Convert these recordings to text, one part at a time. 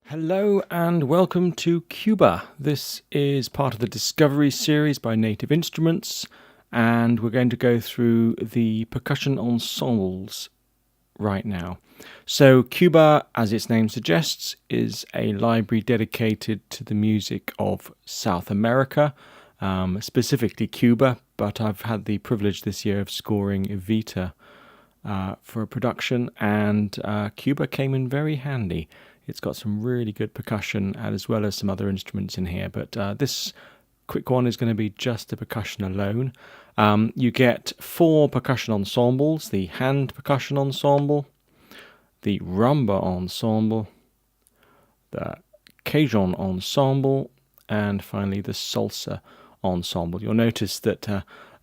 Hello and welcome to Cuba. This is part of the Discovery series by Native Instruments, and we're going to go through the percussion ensembles right now. So Cuba, as its name suggests, is a library dedicated to the music of South America, specifically Cuba, but I've had the privilege this year of scoring Evita for a production, and Cuba came in very handy. It's got some really good percussion as well as some other instruments in here, but this quick one is going to be just the percussion alone. You get 4 percussion ensembles: the hand percussion ensemble, the Rumba ensemble, the Cajon ensemble, and finally the Salsa ensemble. You'll notice that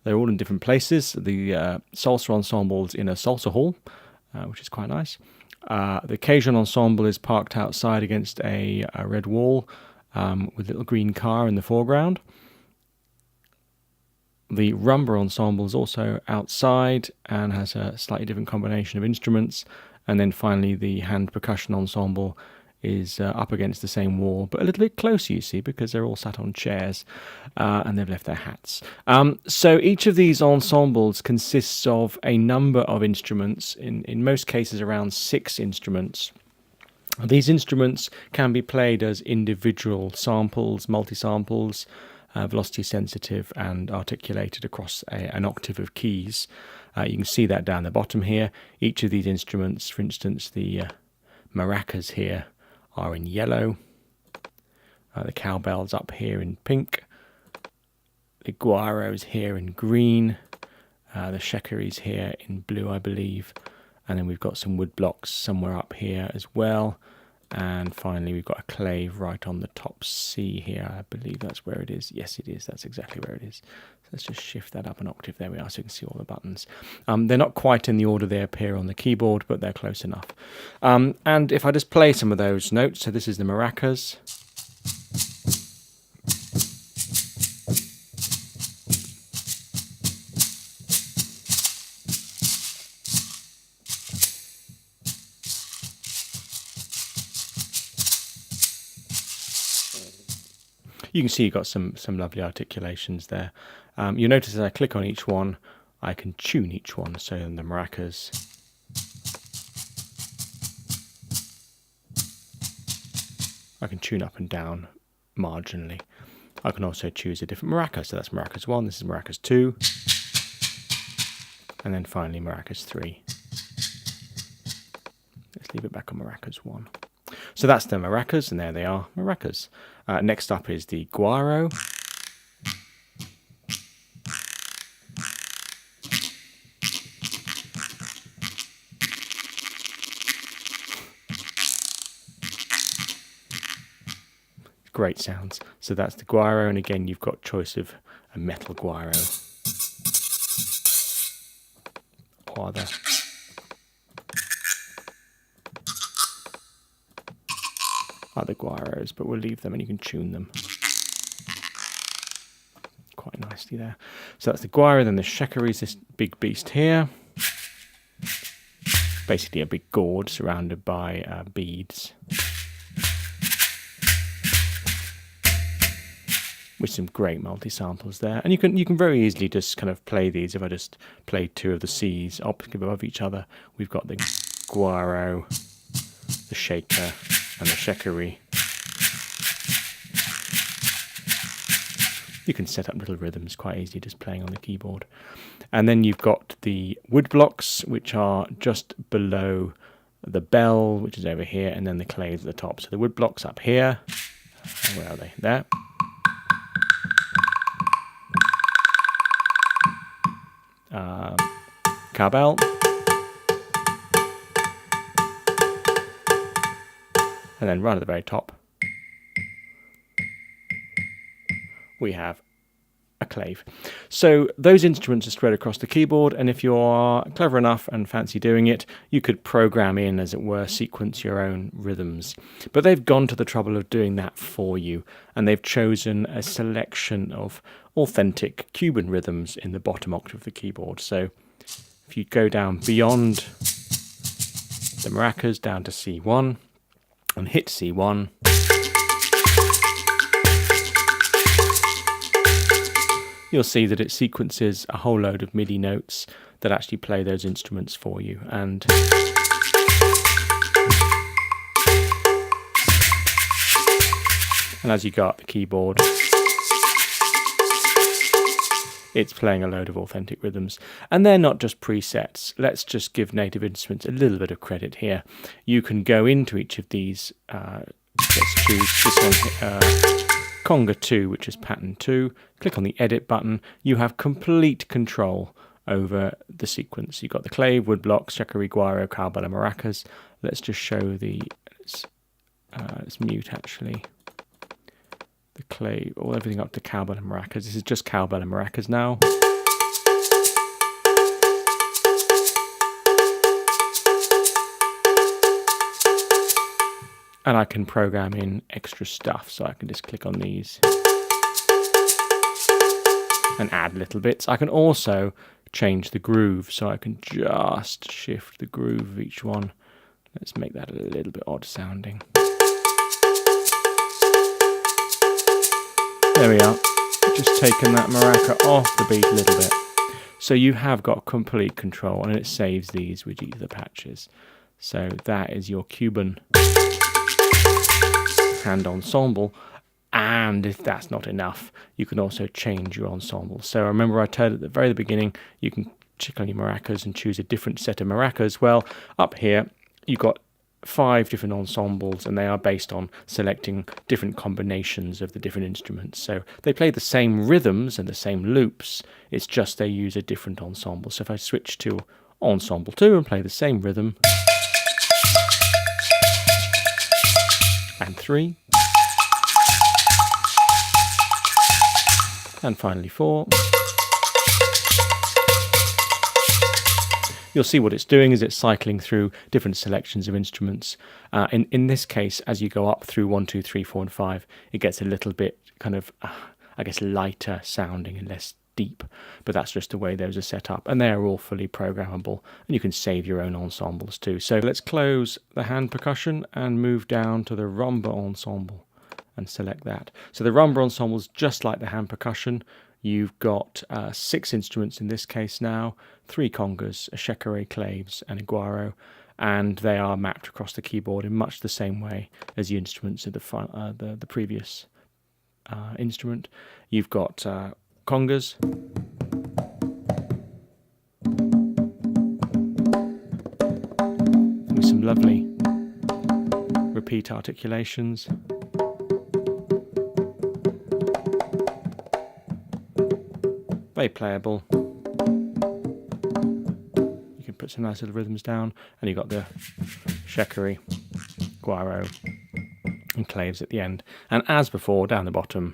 they're all in different places. The Salsa ensemble's in a salsa hall, which is quite nice. The Cajon ensemble is parked outside against a red wall with a little green car in the foreground. The Rumba ensemble is also outside and has a slightly different combination of instruments. And then finally the hand percussion ensemble is up against the same wall, but a little bit closer, you see, because they're all sat on chairs and they've left their hats. So each of these ensembles consists of a number of instruments, in most cases around 6 instruments. These instruments can be played as individual samples, multi-samples, velocity sensitive and articulated across an octave of keys. You can see that down the bottom here. Each of these instruments, for instance, the maracas here, are in yellow, the cowbells up here in pink, the guaros here in green, the shekaris here in blue, I believe, and then we've got some wood blocks somewhere up here as well, and finally we've got a clave right on the top C here. I believe that's where it is. Yes, it is. That's exactly where it is. So let's just shift that up an octave. There we are, so you can see all the buttons. They're not quite in the order they appear on the keyboard, but they're close enough. And if I just play some of those notes, so this is the maracas. You can see you've got some lovely articulations there. You'll notice as I click on each one, I can tune each one. So in the maracas, I can tune up and down marginally. I can also choose a different maraca. So that's maracas 1, this is maracas 2, and then finally maracas 3. Let's leave it back on maracas 1. So that's the maracas, and there they are, maracas. Next up is the guaro. Great sounds. So that's the guaro, and again you've got choice of a metal guaro or the other guaros, but we'll leave them and you can tune them quite nicely there. So that's the guaro. Then the shekari is this big beast here, basically a big gourd surrounded by beads, with some great multi-samples there. And you can very easily just kind of play these. If I just play 2 of the C's opposite above each other, we've got the guaro, the shaker, and the shekari. You can set up little rhythms quite easily just playing on the keyboard. And then you've got the wood blocks, which are just below the bell, which is over here, and then the claves at the top. So the wood blocks up here. Where are they? There. Cowbell. And then right at the very top, we have a clave. So those instruments are spread across the keyboard, and if you are clever enough and fancy doing it, you could program in, as it were, sequence your own rhythms. But they've gone to the trouble of doing that for you, and they've chosen a selection of authentic Cuban rhythms in the bottom octave of the keyboard. So if you go down beyond the maracas down to C1, and hit C1. You'll see that it sequences a whole load of MIDI notes that actually play those instruments for you. And as you go up the keyboard, it's playing a load of authentic rhythms. And they're not just presets. Let's just give Native Instruments a little bit of credit here. You can go into each of these. Let's choose this one, Conga 2, which is pattern 2. Click on the edit button. You have complete control over the sequence. You've got the clave, woodblock, shakari, guaro, cowbell, and maracas. Let's just show the, let's mute actually the clave, or everything up to cowbell and maracas. This is just cowbell and maracas now. And I can program in extra stuff, so I can just click on these and add little bits. I can also change the groove, so I can just shift the groove of each one. Let's make that a little bit odd sounding. There we are. Just taken that maraca off the beat a little bit. So you have got complete control, and it saves these with each of the patches. So that is your Cuban hand ensemble. And if that's not enough, you can also change your ensemble. So remember I told at the very beginning, you can click on your maracas and choose a different set of maracas. Well, up here, you've got 5 different ensembles, and they are based on selecting different combinations of the different instruments. So they play the same rhythms and the same loops, it's just they use a different ensemble. So if I switch to ensemble 2 and play the same rhythm, and 3, and finally 4, you'll see what it's doing is it's cycling through different selections of instruments. In this case, as you go up through 1, 2, 3, 4, and 5, it gets a little bit kind of, I guess, lighter sounding and less deep. But that's just the way those are set up, and they are all fully programmable, and you can save your own ensembles too. So let's close the hand percussion and move down to the rumba ensemble and select that. So the rumba ensemble is just like the hand percussion. You've got 6 instruments in this case now, 3 congas, a shekere, claves, and a guaro, and they are mapped across the keyboard in much the same way as the instruments of the previous instrument. You've got congas, with some lovely repeat articulations. Very playable. You can put some nice little rhythms down, and you've got the shekere, guaro, and claves at the end. And as before, down the bottom,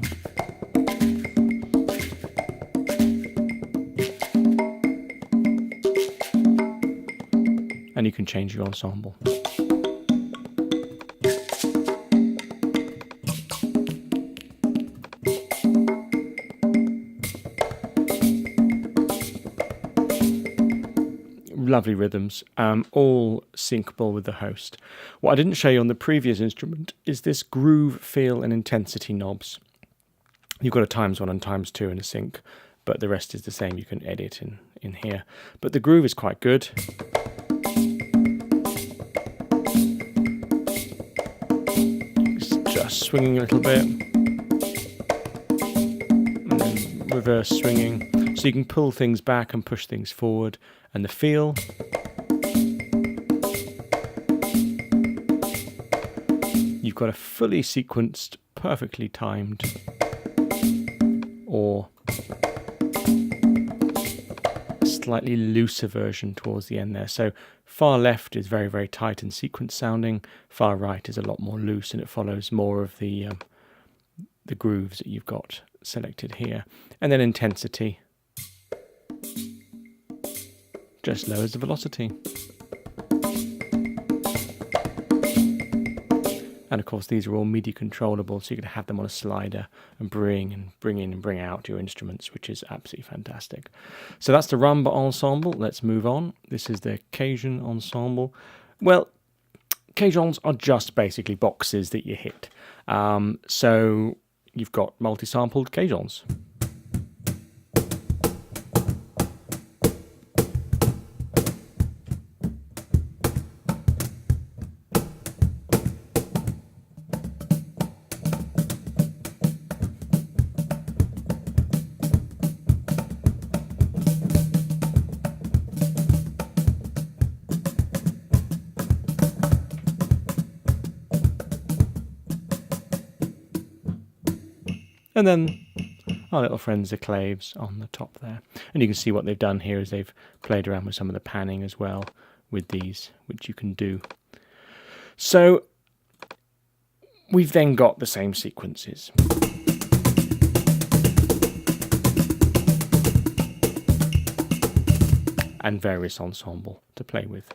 and you can change your ensemble. Lovely rhythms, all syncable with the host. What I didn't show you on the previous instrument is this groove, feel, and intensity knobs. You've got a ×1 and ×2 in a sync, but the rest is the same. You can edit in here. But the groove is quite good. It's just swinging a little bit, and then reverse swinging. So you can pull things back and push things forward. And the feel, you've got a fully sequenced, perfectly timed, or a slightly looser version towards the end there. So far left is very, very tight and sequenced sounding. Far right is a lot more loose, and it follows more of the grooves that you've got selected here. And then intensity just lowers the velocity. And of course these are all MIDI controllable, so you can have them on a slider and bring in and bring out your instruments, which is absolutely fantastic. So that's the rumba ensemble. Let's move on. This is the Cajon ensemble. Well, Cajons are just basically boxes that you hit. So you've got multi-sampled Cajons. And then our little friends the claves on the top there. And you can see what they've done here is they've played around with some of the panning as well with these, which you can do. So we've then got the same sequences. And various ensemble to play with.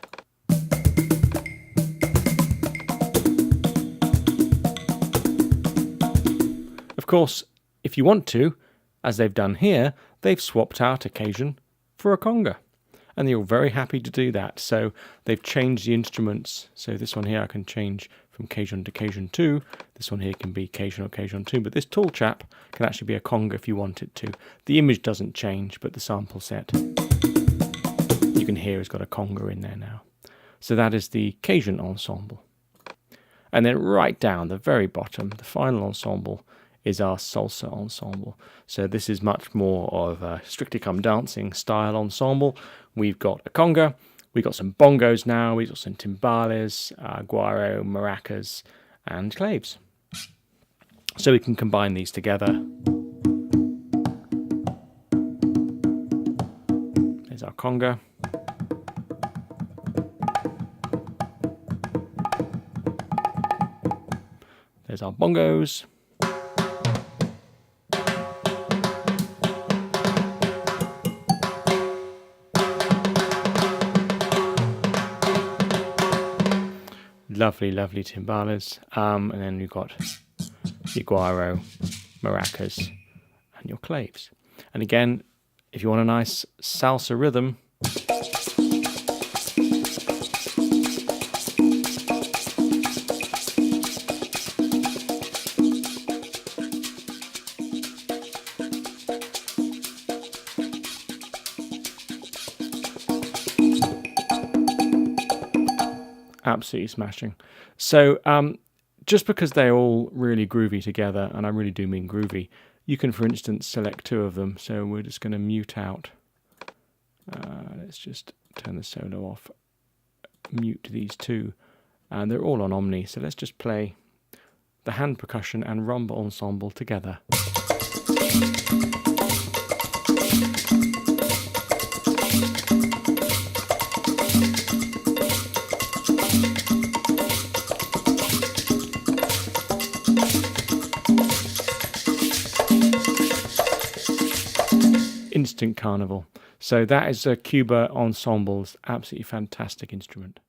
Of course, if you want to, as they've done here, they've swapped out a Cajon for a conga. And you're very happy to do that. So they've changed the instruments. So this one here I can change from Cajon to Cajon 2. This one here can be Cajon or Cajon 2. But this tall chap can actually be a conga if you want it to. The image doesn't change, but the sample set, you can hear it's got a conga in there now. So that is the Cajon ensemble. And then right down the very bottom, the final ensemble is our salsa ensemble. So this is much more of a Strictly Come Dancing style ensemble. We've got a conga, we've got some bongos now, we've got some timbales, guaro, maracas, and claves. So we can combine these together. There's our conga. There's our bongos. Lovely, lovely timbales. And then you've got your guaro, maracas, and your claves. And again, if you want a nice salsa rhythm, absolutely smashing. So just because they're all really groovy together, and I really do mean groovy, you can, for instance, select two of them. So we're just going to mute out. Let's just turn the solo off. Mute these two. And they're all on Omni. So let's just play the hand percussion and rumba ensemble together. Instant carnival. So that is a Cuba Ensembles, absolutely fantastic instrument.